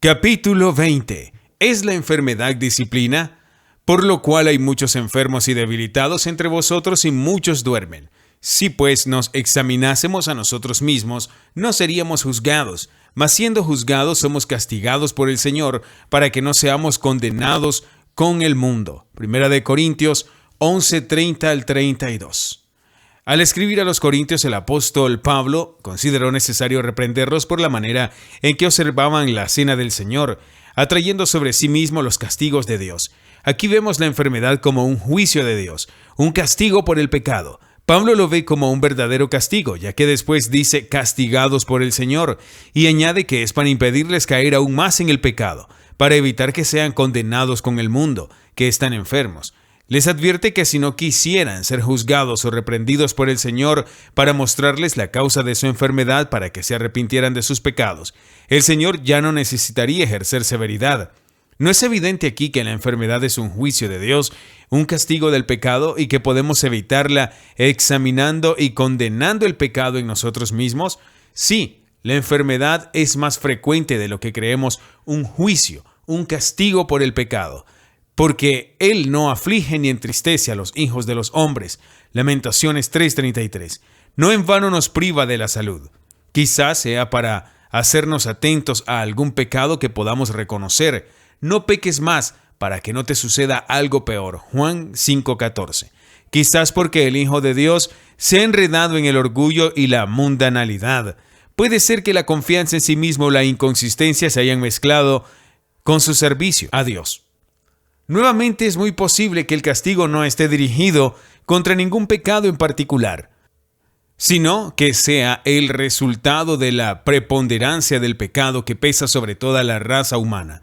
Capítulo 20. ¿Es la enfermedad disciplina? Por lo cual hay muchos enfermos y debilitados entre vosotros y muchos duermen. Si pues nos examinásemos a nosotros mismos, no seríamos juzgados, mas siendo juzgados somos castigados por el Señor, para que no seamos condenados con el mundo. Primera de Corintios 11:30 al 32. Al escribir a los Corintios, el apóstol Pablo consideró necesario reprenderlos por la manera en que observaban la cena del Señor, atrayendo sobre sí mismo los castigos de Dios. Aquí vemos la enfermedad como un juicio de Dios, un castigo por el pecado. Pablo lo ve como un verdadero castigo, ya que después dice castigados por el Señor, y añade que es para impedirles caer aún más en el pecado, para evitar que sean condenados con el mundo, que están enfermos. Les advierte que si no quisieran ser juzgados o reprendidos por el Señor para mostrarles la causa de su enfermedad para que se arrepintieran de sus pecados, el Señor ya no necesitaría ejercer severidad. ¿No es evidente aquí que la enfermedad es un juicio de Dios, un castigo del pecado y que podemos evitarla examinando y condenando el pecado en nosotros mismos? Sí, la enfermedad es más frecuente de lo que creemos un juicio, un castigo por el pecado. Porque Él no aflige ni entristece a los hijos de los hombres. Lamentaciones 3:33. No en vano nos priva de la salud. Quizás sea para hacernos atentos a algún pecado que podamos reconocer. No peques más para que no te suceda algo peor. Juan 5:14. Quizás porque el Hijo de Dios se ha enredado en el orgullo y la mundanalidad. Puede ser que la confianza en sí mismo o la inconsistencia se hayan mezclado con su servicio a Dios. Nuevamente es muy posible que el castigo no esté dirigido contra ningún pecado en particular, sino que sea el resultado de la preponderancia del pecado que pesa sobre toda la raza humana.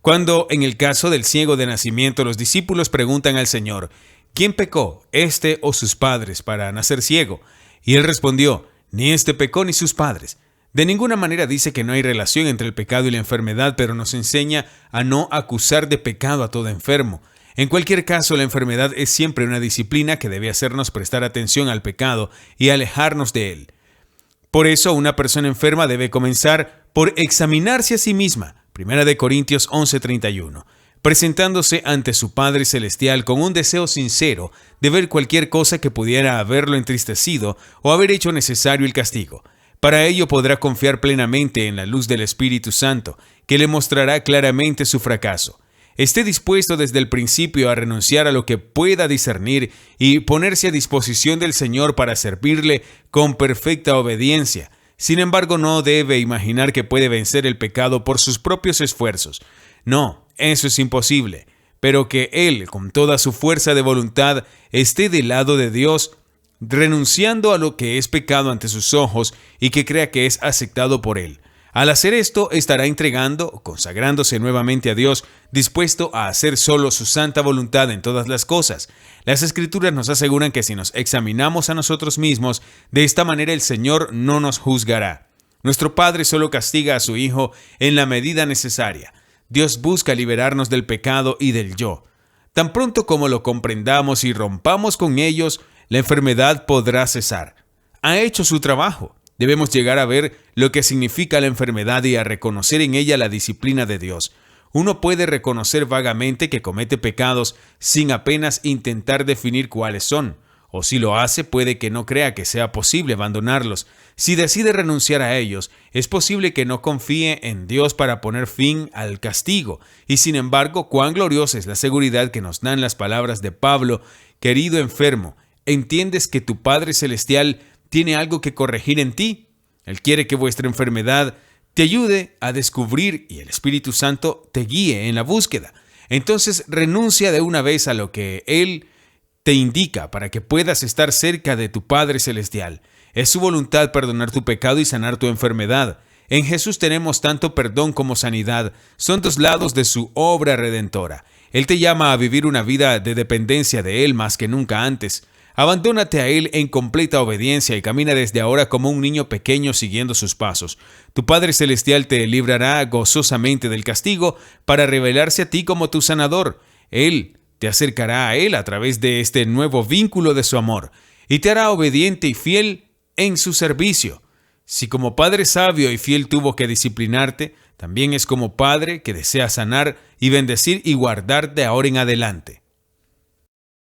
Cuando, en el caso del ciego de nacimiento, los discípulos preguntan al Señor, ¿quién pecó, este o sus padres, para nacer ciego? Y él respondió, ni este pecó ni sus padres. De ninguna manera dice que no hay relación entre el pecado y la enfermedad, pero nos enseña a no acusar de pecado a todo enfermo. En cualquier caso, la enfermedad es siempre una disciplina que debe hacernos prestar atención al pecado y alejarnos de él. Por eso, una persona enferma debe comenzar por examinarse a sí misma. Primera de Corintios 11:31. Presentándose ante su Padre Celestial con un deseo sincero de ver cualquier cosa que pudiera haberlo entristecido o haber hecho necesario el castigo. Para ello podrá confiar plenamente en la luz del Espíritu Santo, que le mostrará claramente su fracaso. Esté dispuesto desde el principio a renunciar a lo que pueda discernir y ponerse a disposición del Señor para servirle con perfecta obediencia. Sin embargo, no debe imaginar que puede vencer el pecado por sus propios esfuerzos. No, eso es imposible. Pero que Él, con toda su fuerza de voluntad, esté del lado de Dios, renunciando a lo que es pecado ante sus ojos y que crea que es aceptado por Él. Al hacer esto, estará consagrándose nuevamente a Dios, dispuesto a hacer solo su santa voluntad en todas las cosas. Las Escrituras nos aseguran que si nos examinamos a nosotros mismos, de esta manera el Señor no nos juzgará. Nuestro Padre solo castiga a su Hijo en la medida necesaria. Dios busca liberarnos del pecado y del yo. Tan pronto como lo comprendamos y rompamos con ellos, la enfermedad podrá cesar. Ha hecho su trabajo. Debemos llegar a ver lo que significa la enfermedad y a reconocer en ella la disciplina de Dios. Uno puede reconocer vagamente que comete pecados sin apenas intentar definir cuáles son. O si lo hace, puede que no crea que sea posible abandonarlos. Si decide renunciar a ellos, es posible que no confíe en Dios para poner fin al castigo. Y sin embargo, cuán gloriosa es la seguridad que nos dan las palabras de Pablo: querido enfermo, ¿entiendes que tu Padre Celestial tiene algo que corregir en ti? Él quiere que vuestra enfermedad te ayude a descubrir y el Espíritu Santo te guíe en la búsqueda. Entonces renuncia de una vez a lo que Él te indica para que puedas estar cerca de tu Padre Celestial. Es su voluntad perdonar tu pecado y sanar tu enfermedad. En Jesús tenemos tanto perdón como sanidad. Son dos lados de su obra redentora. Él te llama a vivir una vida de dependencia de Él más que nunca antes. Abandónate a Él en completa obediencia y camina desde ahora como un niño pequeño siguiendo sus pasos. Tu Padre Celestial te librará gozosamente del castigo para revelarse a ti como tu sanador. Él te acercará a Él a través de este nuevo vínculo de su amor y te hará obediente y fiel en su servicio. Si como Padre sabio y fiel tuvo que disciplinarte, también es como Padre que desea sanar y bendecir y guardar de ahora en adelante.